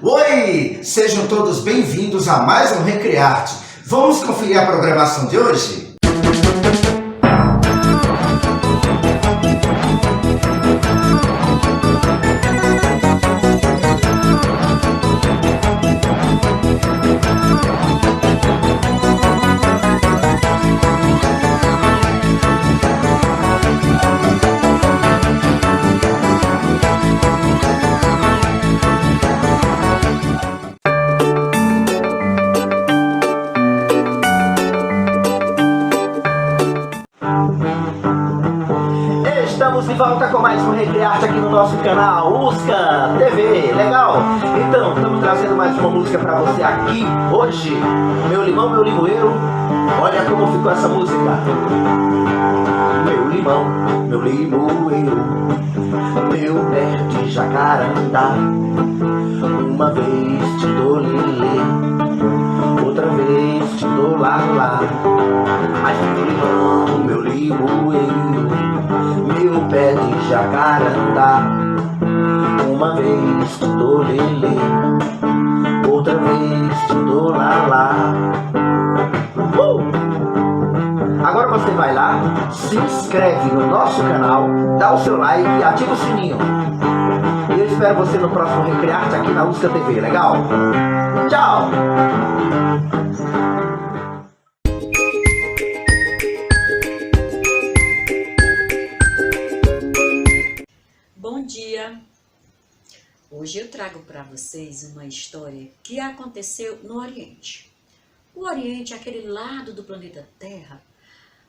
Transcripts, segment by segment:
Oi! Sejam todos bem-vindos a mais um Recrearte. Vamos conferir a programação de hoje? Estamos de volta com mais um Recrearte aqui no nosso canal USCA TV, legal? Então, estamos trazendo mais uma música para você aqui hoje. Meu limão, meu limoeiro, olha como ficou essa música. Meu limão, meu limoeiro, meu pé de jacarandá. Uma vez te dou lelê, outra vez te dou lalá. Mas meu limão, meu limoeiro, meu pé de jacarandá. Uma vez te dou lelê, outra vez te dou lalá. Agora você vai lá, se inscreve no nosso canal, dá o seu like e ativa o sininho. E eu espero você no próximo Recrearte aqui na USCA TV, legal? Tchau! Bom dia! Hoje eu trago para vocês uma história que aconteceu no Oriente. O Oriente é aquele lado do planeta Terra,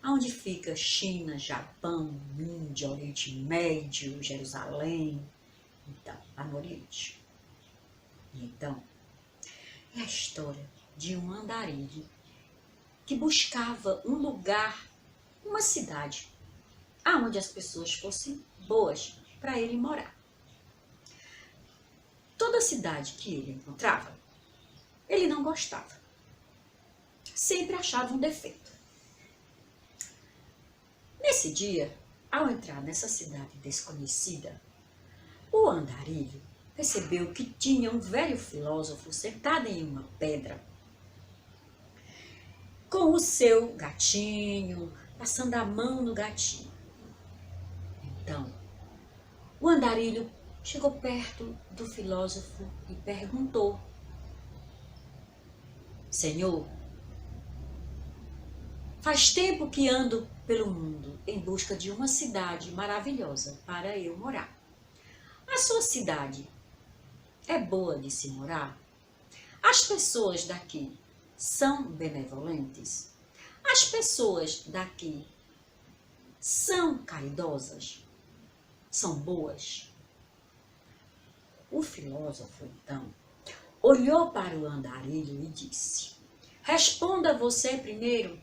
onde fica China, Japão, Índia, Oriente Médio, Jerusalém, então, lá no Oriente. Então, é a história de um andarilho que buscava um lugar, uma cidade, onde as pessoas fossem boas para ele morar. Toda cidade que ele encontrava, ele não gostava. Sempre achava um defeito. Nesse dia, ao entrar nessa cidade desconhecida, o andarilho percebeu que tinha um velho filósofo sentado em uma pedra, com o seu gatinho, passando a mão no gatinho. Então, o andarilho chegou perto do filósofo e perguntou: Senhor, faz tempo que ando pelo mundo em busca de uma cidade maravilhosa para eu morar. A sua cidade é boa de se morar? As pessoas daqui são benevolentes? As pessoas daqui são caridosas? São boas? O filósofo, então, olhou para o andarilho e disse: responda você primeiro.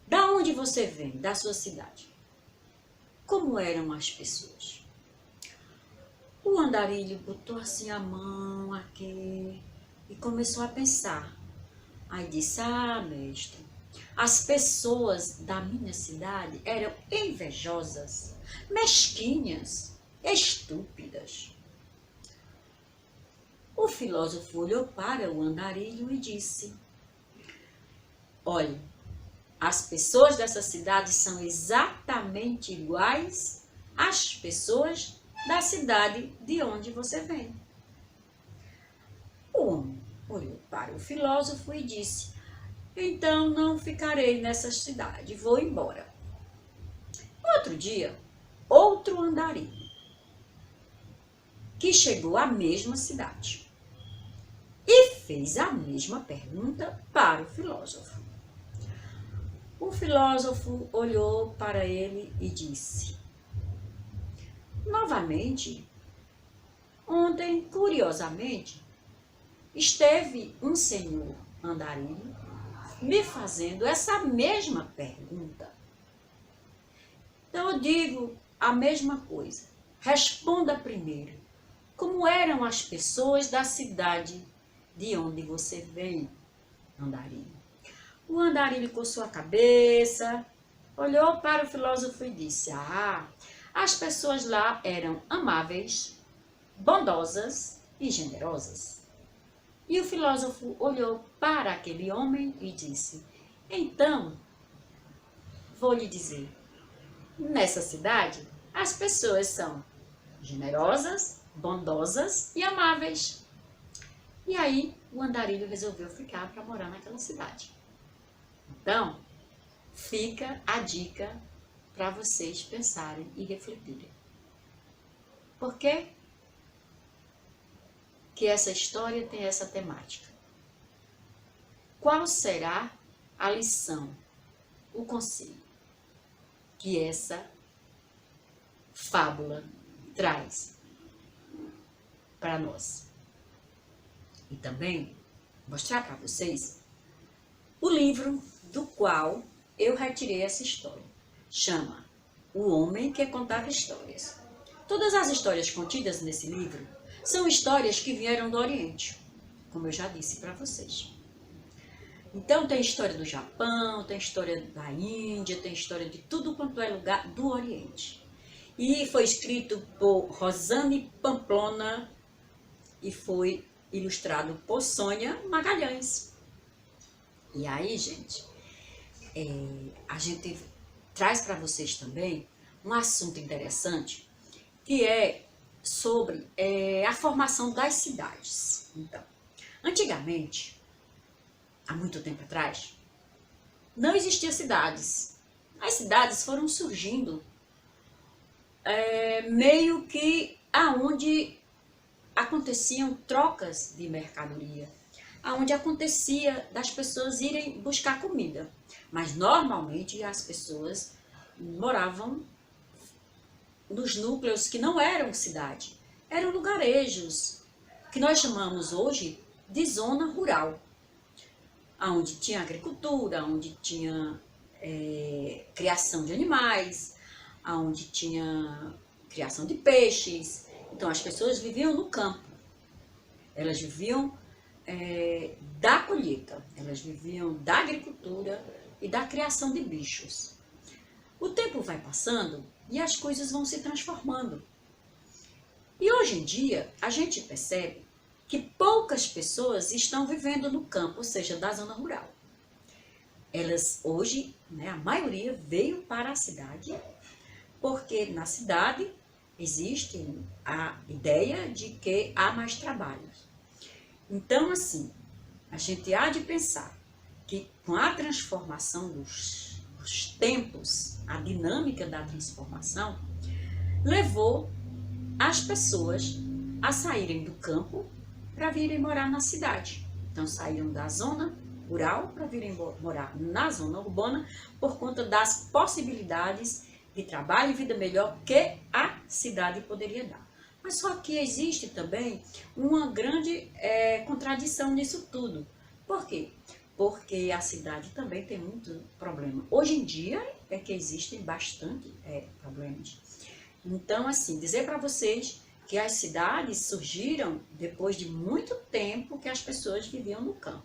Da onde você vem? Da sua cidade. Como eram as pessoas? O andarilho botou assim a mão aqui e começou a pensar. Aí disse: mestre, as pessoas da minha cidade eram invejosas, mesquinhas, estúpidas. O filósofo olhou para o andarilho e disse: olhe, as pessoas dessa cidade são exatamente iguais às pessoas da cidade de onde você vem. O homem olhou para o filósofo e disse: então não ficarei nessa cidade, vou embora. Outro dia, outro andarilho, que chegou à mesma cidade e fez a mesma pergunta para o filósofo. O filósofo olhou para ele e disse: novamente, ontem, curiosamente, esteve um senhor andarilho me fazendo essa mesma pergunta. Então eu digo a mesma coisa. Responda primeiro. Como eram as pessoas da cidade de onde você vem, andarilho? O andarilho coçou a cabeça, olhou para o filósofo e disse: as pessoas lá eram amáveis, bondosas e generosas. E o filósofo olhou para aquele homem e disse: então, vou lhe dizer, nessa cidade as pessoas são generosas, bondosas e amáveis. E aí o andarilho resolveu ficar para morar naquela cidade. Então, fica a dica para vocês pensarem e refletirem. Por que que essa história tem essa temática? Qual será a lição, o conselho que essa fábula traz para nós? E também mostrar para vocês o livro do qual eu retirei essa história. Chama O Homem que Contava Histórias. Todas as histórias contidas nesse livro são histórias que vieram do Oriente, como eu já disse para vocês. Então tem história do Japão, tem história da Índia, tem história de tudo quanto é lugar do Oriente. E foi escrito por Rosane Pamplona e foi ilustrado por Sônia Magalhães. E aí, gente, a gente traz para vocês também um assunto interessante, que é sobre a formação das cidades. Então, antigamente, há muito tempo atrás, não existiam cidades. As cidades foram surgindo meio que aonde aconteciam trocas de mercadoria, aonde acontecia das pessoas irem buscar comida. Mas normalmente as pessoas moravam nos núcleos que não eram cidade, eram lugarejos, que nós chamamos hoje de zona rural, onde tinha agricultura, onde tinha criação de animais, onde tinha criação de peixes. Então as pessoas viviam no campo, elas viviam da colheita, elas viviam da agricultura e da criação de bichos. O tempo vai passando e as coisas vão se transformando. E hoje em dia a gente percebe que poucas pessoas estão vivendo no campo, ou seja, da zona rural. Elas hoje, a maioria veio para a cidade, porque na cidade existe a ideia de que há mais trabalho. Então, assim, a gente há de pensar que com a transformação dos tempos, a dinâmica da transformação, levou as pessoas a saírem do campo para virem morar na cidade. Então, saíram da zona rural para virem morar na zona urbana por conta das possibilidades de trabalho e vida melhor que a cidade poderia dar. Mas só que existe também uma grande contradição nisso tudo. Por quê? Porque a cidade também tem muito problema. Hoje em dia é que existem bastante problemas. Então, assim, dizer para vocês que as cidades surgiram depois de muito tempo que as pessoas viviam no campo.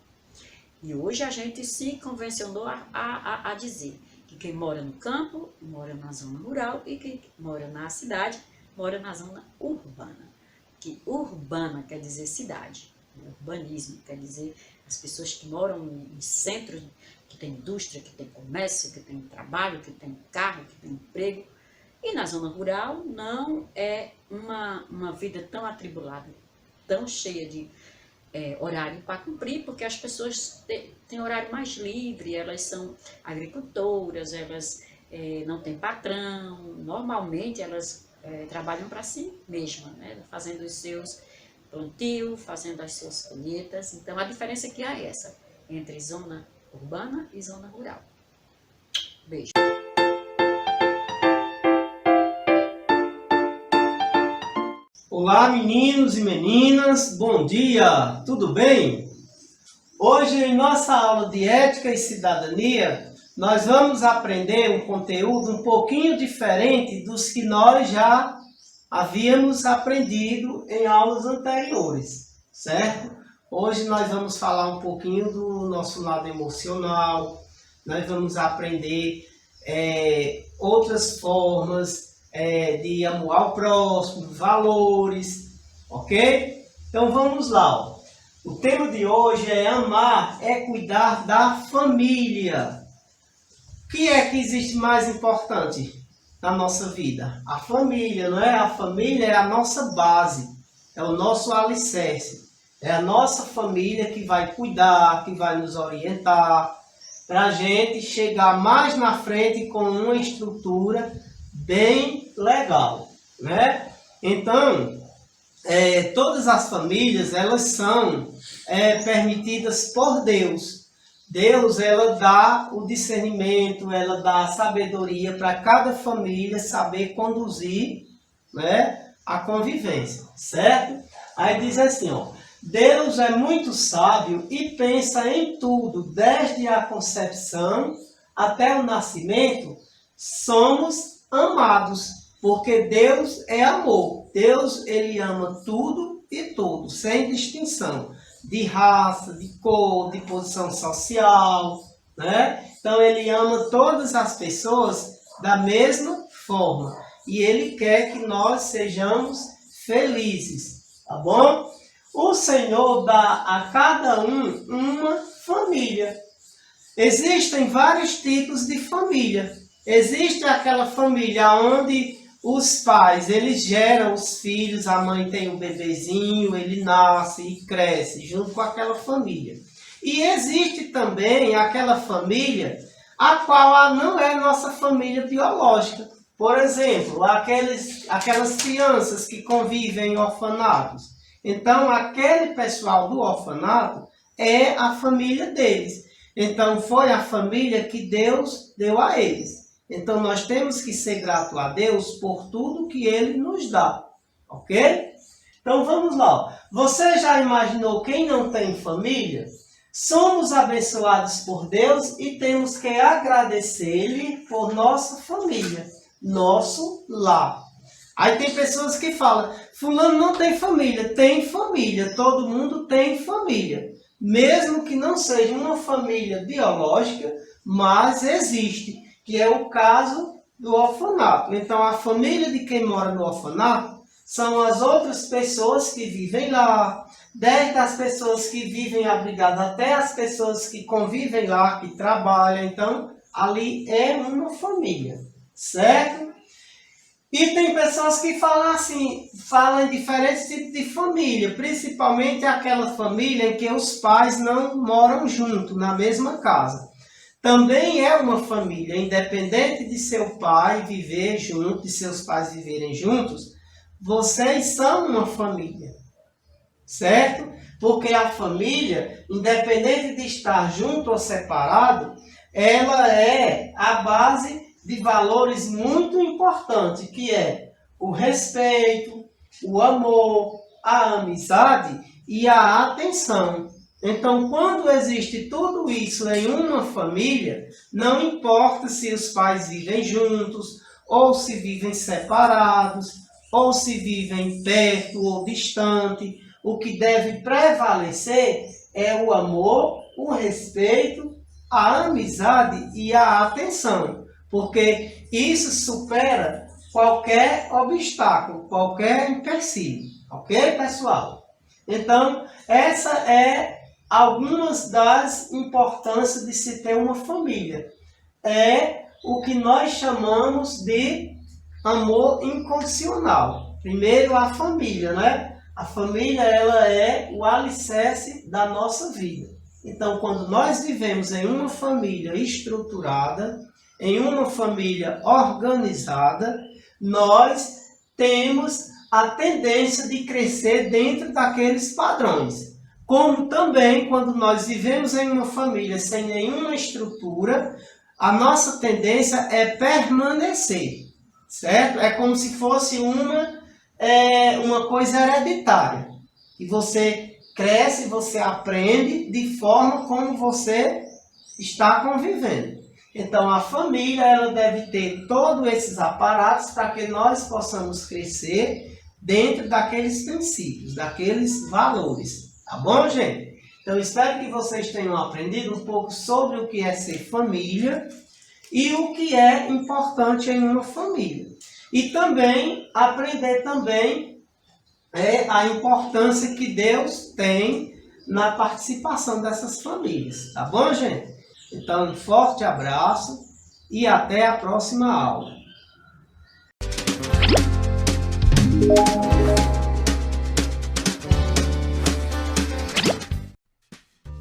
E hoje a gente se convencionou a dizer que quem mora no campo, mora na zona rural, e quem mora na cidade, mora na zona urbana. Que urbana quer dizer cidade, urbanismo quer dizer as pessoas que moram em centros, que tem indústria, que tem comércio, que tem trabalho, que tem carro, que tem emprego. E na zona rural não é uma vida tão atribulada, tão cheia de horário para cumprir, porque as pessoas têm horário mais livre, elas são agricultoras, elas não têm patrão, normalmente elas trabalham para si mesmas, fazendo os seus plantios, fazendo as suas colheitas. Então a diferença que há é essa, entre zona urbana e zona rural. Beijo. Olá, meninos e meninas, bom dia, tudo bem? Hoje, em nossa aula de Ética e Cidadania, nós vamos aprender um conteúdo um pouquinho diferente dos que nós já havíamos aprendido em aulas anteriores, certo? Hoje nós vamos falar um pouquinho do nosso lado emocional, nós vamos aprender outras formas de amar ao próximo, valores, ok? Então vamos lá. Ó. O tema de hoje é amar, é cuidar da família. O que é que existe mais importante na nossa vida? A família, não é? A família é a nossa base, é o nosso alicerce. É a nossa família que vai cuidar, que vai nos orientar, para a gente chegar mais na frente com uma estrutura bem legal, né? Então, todas as famílias, elas são permitidas por Deus. Deus, ela dá o discernimento, ela dá a sabedoria para cada família saber conduzir, né, a convivência, certo? Aí diz assim, ó, Deus é muito sábio e pensa em tudo, desde a concepção até o nascimento, somos amados, porque Deus é amor. Deus, ele ama tudo e todos, sem distinção de raça, de cor, de posição social, né? Então ele ama todas as pessoas da mesma forma e ele quer que nós sejamos felizes, tá bom? O Senhor dá a cada um uma família. Existem vários tipos de família. Existe aquela família onde os pais, eles geram os filhos, a mãe tem um bebezinho, ele nasce e cresce junto com aquela família. E existe também aquela família a qual não é nossa família biológica. Por exemplo, aquelas crianças que convivem em orfanatos. Então, aquele pessoal do orfanato é a família deles. Então, foi a família que Deus deu a eles. Então, nós temos que ser gratos a Deus por tudo que Ele nos dá. Ok? Então, vamos lá. Você já imaginou quem não tem família? Somos abençoados por Deus e temos que agradecer-lhe por nossa família, nosso lar. Aí tem pessoas que falam, fulano não tem família. Tem família, todo mundo tem família. Mesmo que não seja uma família biológica, mas existe, que é o caso do orfanato. Então, a família de quem mora no orfanato são as outras pessoas que vivem lá, desde as pessoas que vivem abrigadas até as pessoas que convivem lá, que trabalham. Então, ali é uma família, certo? E tem pessoas que falam assim, falam em diferentes tipos de família, principalmente aquela família em que os pais não moram juntos, na mesma casa. Também é uma família, independente de seu pai viver junto, de seus pais viverem juntos, vocês são uma família, certo? Porque a família, independente de estar junto ou separado, ela é a base de valores muito importantes, que é o respeito, o amor, a amizade e a atenção. Então, quando existe tudo isso em uma família, não importa se os pais vivem juntos, ou se vivem separados, ou se vivem perto ou distante, o que deve prevalecer é o amor, o respeito, a amizade e a atenção, porque isso supera qualquer obstáculo, qualquer empecilho, ok, pessoal? Então, essa é algumas das importâncias de se ter uma família. É o que nós chamamos de amor incondicional. Primeiro, a família, né? A família, ela é o alicerce da nossa vida. Então, quando nós vivemos em uma família estruturada, em uma família organizada, nós temos a tendência de crescer dentro daqueles padrões. Como também, quando nós vivemos em uma família sem nenhuma estrutura, a nossa tendência é permanecer, certo? É como se fosse uma coisa hereditária. E você cresce, você aprende de forma como você está convivendo. Então, a família, ela deve ter todos esses aparatos para que nós possamos crescer dentro daqueles princípios, daqueles valores. Tá bom, gente? Então, espero que vocês tenham aprendido um pouco sobre o que é ser família e o que é importante em uma família. E também aprender também é a importância que Deus tem na participação dessas famílias. Tá bom, gente? Então, um forte abraço e até a próxima aula.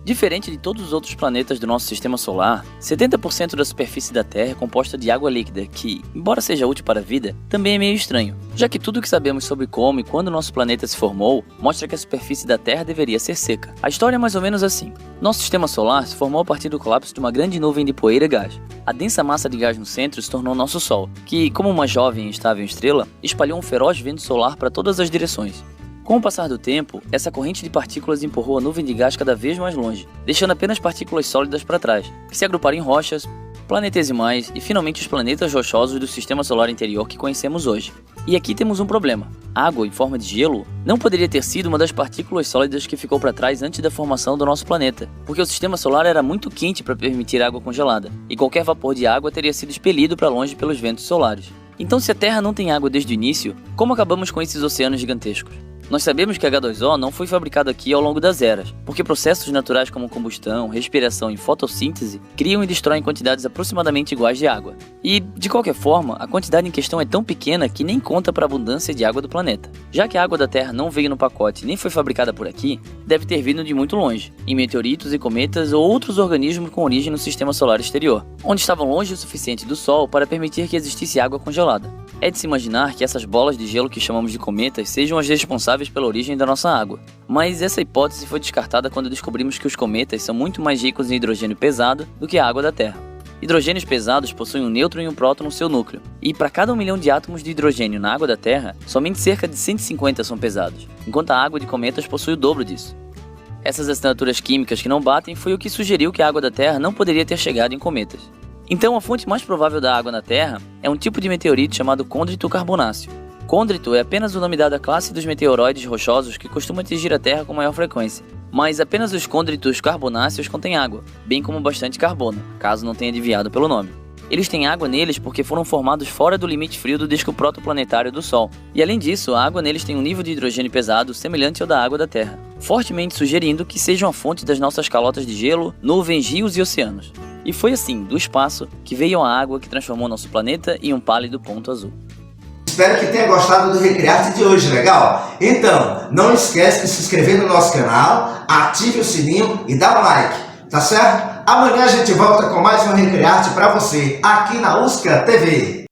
Diferente de todos os outros planetas do nosso sistema solar, 70% da superfície da Terra é composta de água líquida, que, embora seja útil para a vida, também é meio estranho, já que tudo o que sabemos sobre como e quando nosso planeta se formou mostra que a superfície da Terra deveria ser seca. A história é mais ou menos assim. Nosso sistema solar se formou a partir do colapso de uma grande nuvem de poeira e gás. A densa massa de gás no centro se tornou nosso Sol, que, como uma jovem e estável estrela, espalhou um feroz vento solar para todas as direções. Com o passar do tempo, essa corrente de partículas empurrou a nuvem de gás cada vez mais longe, deixando apenas partículas sólidas para trás, que se agruparam em rochas, planetesimais e finalmente os planetas rochosos do sistema solar interior que conhecemos hoje. E aqui temos um problema. Água em forma de gelo não poderia ter sido uma das partículas sólidas que ficou para trás antes da formação do nosso planeta, porque o sistema solar era muito quente para permitir água congelada, e qualquer vapor de água teria sido expelido para longe pelos ventos solares. Então, se a Terra não tem água desde o início, como acabamos com esses oceanos gigantescos? Nós sabemos que H2O não foi fabricado aqui ao longo das eras, porque processos naturais como combustão, respiração e fotossíntese criam e destroem quantidades aproximadamente iguais de água. E, de qualquer forma, a quantidade em questão é tão pequena que nem conta para a abundância de água do planeta. Já que a água da Terra não veio no pacote nem foi fabricada por aqui, deve ter vindo de muito longe, em meteoritos e cometas ou outros organismos com origem no sistema solar exterior, onde estavam longe o suficiente do Sol para permitir que existisse água congelada. É de se imaginar que essas bolas de gelo que chamamos de cometas sejam as responsáveis pela origem da nossa água. Mas essa hipótese foi descartada quando descobrimos que os cometas são muito mais ricos em hidrogênio pesado do que a água da Terra. Hidrogênios pesados possuem um nêutron e um próton no seu núcleo, e para cada 1 milhão de átomos de hidrogênio na água da Terra, somente cerca de 150 são pesados, enquanto a água de cometas possui o dobro disso. Essas assinaturas químicas que não batem foi o que sugeriu que a água da Terra não poderia ter chegado em cometas. Então, a fonte mais provável da água na Terra é um tipo de meteorito chamado côndrito carbonáceo. Côndrito é apenas o nome dado à classe dos meteoroides rochosos que costumam atingir a Terra com maior frequência, mas apenas os côndritos carbonáceos contêm água, bem como bastante carbono, caso não tenha adivinhado pelo nome. Eles têm água neles porque foram formados fora do limite frio do disco protoplanetário do Sol, e além disso, a água neles tem um nível de hidrogênio pesado semelhante ao da água da Terra, fortemente sugerindo que sejam a fonte das nossas calotas de gelo, nuvens, rios e oceanos. E foi assim, do espaço, que veio a água que transformou nosso planeta em um pálido ponto azul. Espero que tenha gostado do Recrearte de hoje, legal? Então, não esquece de se inscrever no nosso canal, ative o sininho e dá um like, tá certo? Amanhã a gente volta com mais um Recrearte para você, aqui na USCA TV.